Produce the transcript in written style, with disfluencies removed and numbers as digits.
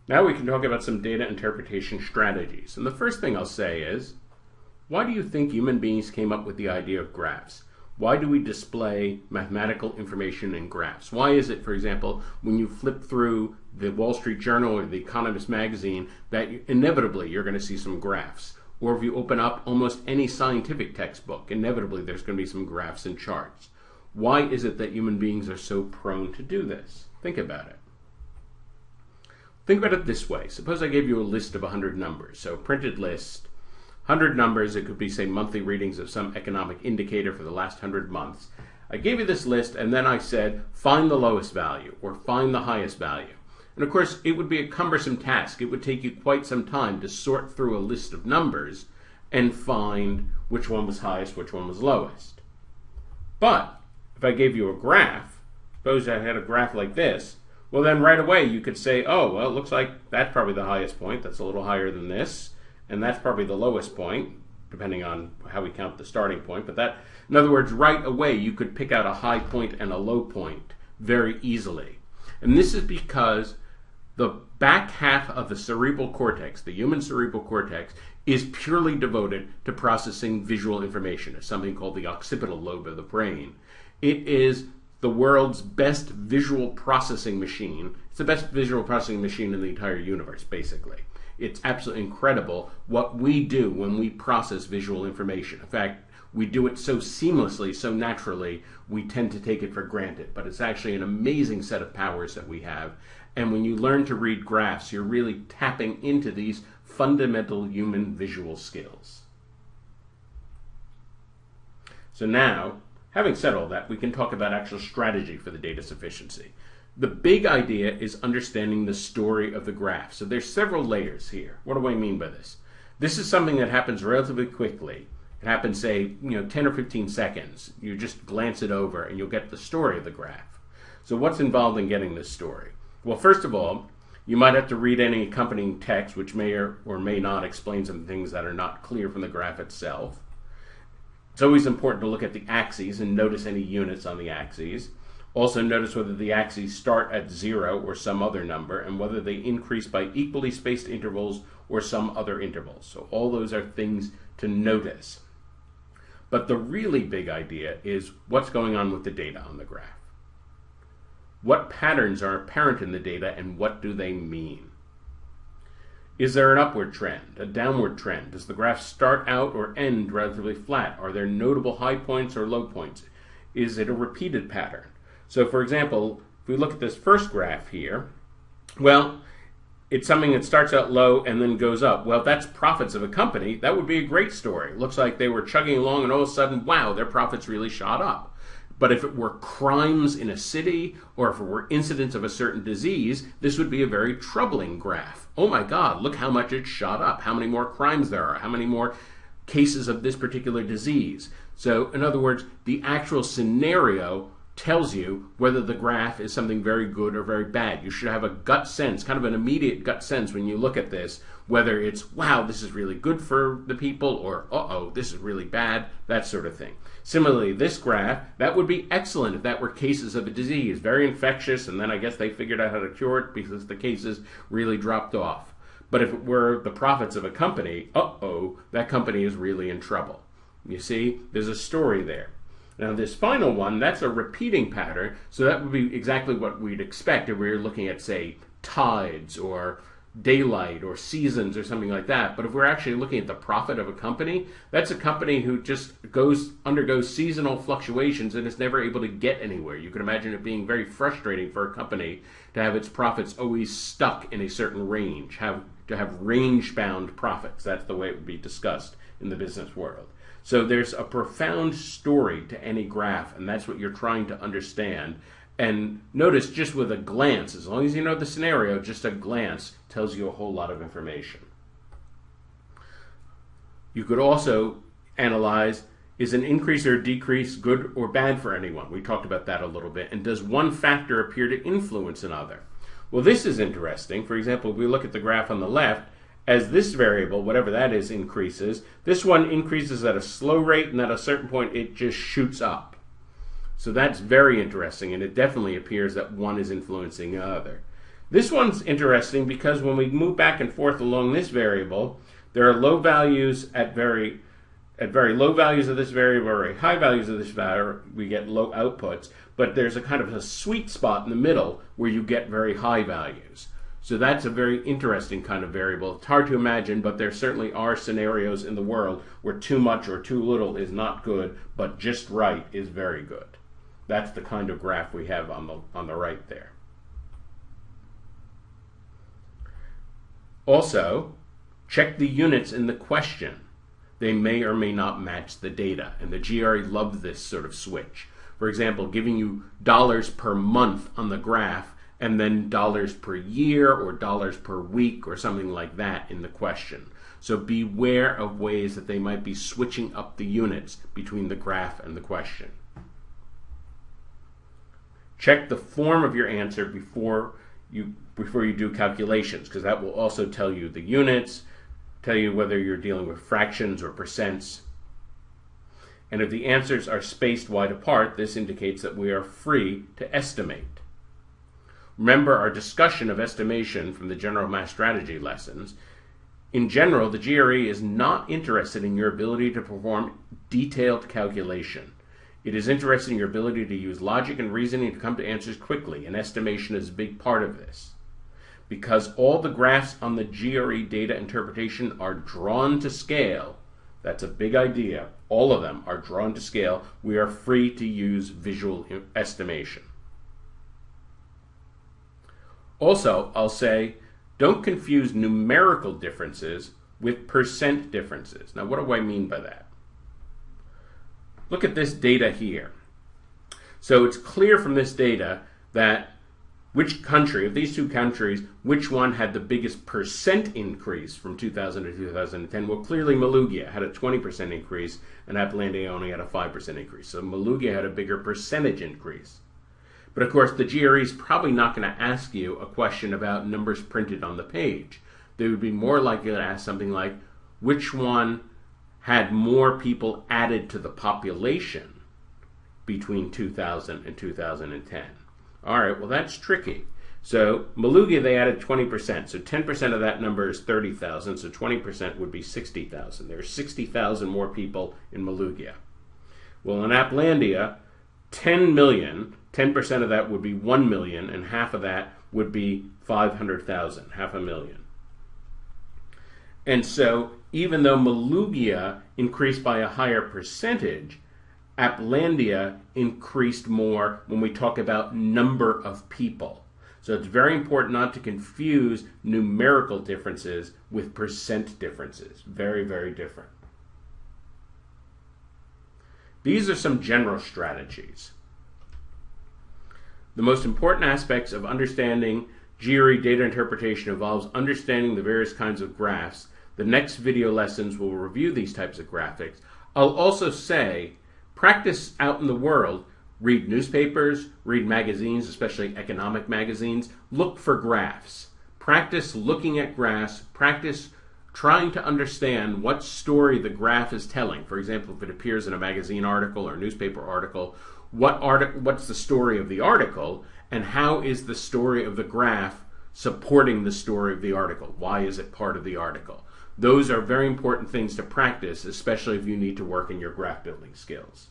Now we can talk about some data interpretation strategies. And the first thing I'll say is, why do you think human beings came up with the idea of graphs? Why do we display mathematical information in graphs? Why is it, for example, when you flip through the Wall Street Journal or the Economist magazine, that inevitably you're going to see some graphs? Or if you open up almost any scientific textbook, inevitably there's going to be some graphs and charts. Why is it that human beings are so prone to do this? Think about it. Think about it this way. Suppose I gave you a list of 100 numbers. So printed list, 100 numbers. It could be, say, monthly readings of some economic indicator for the last 100 months. I gave you this list, and then I said, find the lowest value or find the highest value. And of course, it would be a cumbersome task. It would take you quite some time to sort through a list of numbers and find which one was highest, which one was lowest. But if I gave you a graph, suppose I had a graph like this, well then right away you could say, oh, well, it looks like that's probably the highest point. That's a little higher than this. And that's probably the lowest point, depending on how we count the starting point. But that, in other words, right away you could pick out a high point and a low point very easily. And this is because the back half of the cerebral cortex, the human cerebral cortex, is purely devoted to processing visual information. It's something called the occipital lobe of the brain. It is the world's best visual processing machine. It's the best visual processing machine in the entire universe, basically. It's absolutely incredible what we do when we process visual information. In fact, we do it so seamlessly, so naturally, we tend to take it for granted. But it's actually an amazing set of powers that we have. And when you learn to read graphs, you're really tapping into these fundamental human visual skills. So now, having said all that, we can talk about actual strategy for the data sufficiency. The big idea is understanding the story of the graph. So there's several layers here. What do I mean by this? This is something that happens relatively quickly. It happens, say, 10 or 15 seconds. You just glance it over and you'll get the story of the graph. So what's involved in getting this story? Well, first of all, you might have to read any accompanying text, which may or may not explain some things that are not clear from the graph itself. It's always important to look at the axes and notice any units on the axes. Also notice whether the axes start at 0 or some other number, and whether they increase by equally spaced intervals or some other intervals. So all those are things to notice. But the really big idea is what's going on with the data on the graph. What patterns are apparent in the data, and what do they mean? Is there an upward trend, a downward trend? Does the graph start out or end relatively flat? Are there notable high points or low points? Is it a repeated pattern? So for example, if we look at this first graph here, well, it's something that starts out low and then goes up. Well, if that's profits of a company, that would be a great story. It looks like they were chugging along and all of a sudden, wow, their profits really shot up. But if it were crimes in a city, or if it were incidents of a certain disease, this would be a very troubling graph. Oh my God, look how much it shot up, how many more crimes there are, how many more cases of this particular disease. So in other words, the actual scenario tells you whether the graph is something very good or very bad. You should have a gut sense, kind of an immediate gut sense when you look at this, whether it's, wow, this is really good for the people, or, uh-oh, this is really bad, that sort of thing. Similarly, this graph, that would be excellent if that were cases of a disease, very infectious, and then I guess they figured out how to cure it because the cases really dropped off. But if it were the profits of a company, uh-oh, that company is really in trouble. You see, there's a story there. Now this final one, that's a repeating pattern, so that would be exactly what we'd expect if we were looking at, say, tides or daylight or seasons or something like that. But if we're actually looking at the profit of a company, that's a company who just undergoes seasonal fluctuations and is never able to get anywhere. You can imagine it being very frustrating for a company to have its profits always stuck in a certain range, to have range-bound profits. That's the way it would be discussed in the business world. So there's a profound story to any graph, and that's what you're trying to understand. And notice, just with a glance, as long as you know the scenario, just a glance tells you a whole lot of information. You could also analyze, is an increase or decrease good or bad for anyone? We talked about that a little bit. And does one factor appear to influence another? Well, this is interesting. For example, if we look at the graph on the left, as this variable, whatever that is, increases, this one increases at a slow rate, and at a certain point it just shoots up. So that's very interesting, and it definitely appears that one is influencing the other. This one's interesting because when we move back and forth along this variable, there are low values at very low values of this variable, very high values of this variable, we get low outputs, but there's a kind of a sweet spot in the middle where you get very high values. So that's a very interesting kind of variable. It's hard to imagine, but there certainly are scenarios in the world where too much or too little is not good, but just right is very good. That's the kind of graph we have on the right there. Also, check the units in the question. They may or may not match the data, and the GRE loves this sort of switch. For example, giving you dollars per month on the graph and then dollars per year or dollars per week or something like that in the question. So beware of ways that they might be switching up the units between the graph and the question. Check the form of your answer before you do calculations, because that will also tell you the units, tell you whether you're dealing with fractions or percents. And if the answers are spaced wide apart, this indicates that we are free to estimate. Remember our discussion of estimation from the general math strategy lessons. In general, the GRE is not interested in your ability to perform detailed calculation. It is interested in your ability to use logic and reasoning to come to answers quickly, and estimation is a big part of this. Because all the graphs on the GRE data interpretation are drawn to scale, that's a big idea, all of them are drawn to scale, we are free to use visual estimation. Also, I'll say, don't confuse numerical differences with percent differences. Now, what do I mean by that? Look at this data here. So it's clear from this data that which country, of these two countries, which one had the biggest percent increase from 2000 to 2010? Well, clearly Malugia had a 20% increase and Laplandia only had a 5% increase. So Malugia had a bigger percentage increase. But of course, the GRE is probably not going to ask you a question about numbers printed on the page. They would be more likely to ask something like, which one had more people added to the population between 2000 and 2010? All right, well, that's tricky. So Malugia, they added 20%. So 10% of that number is 30,000. So 20% would be 60,000. There are 60,000 more people in Malugia. Well, in Laplandia, 10 million, 10% of that would be 1 million, and half of that would be 500,000, 500,000. And so even though Malugia increased by a higher percentage, Laplandia increased more when we talk about number of people. So it's very important not to confuse numerical differences with percent differences. Very, very different. These are some general strategies. The most important aspects of understanding GRE data interpretation involves understanding the various kinds of graphs. The next video lessons will review these types of graphics. I'll also say, practice out in the world. Read newspapers, read magazines, especially economic magazines. Look for graphs. Practice looking at graphs. Practice trying to understand what story the graph is telling. For example, if it appears in a magazine article or newspaper article, what's the story of the article, and how is the story of the graph supporting the story of the article? Why is it part of the article? Those are very important things to practice, especially if you need to work in your graph building skills.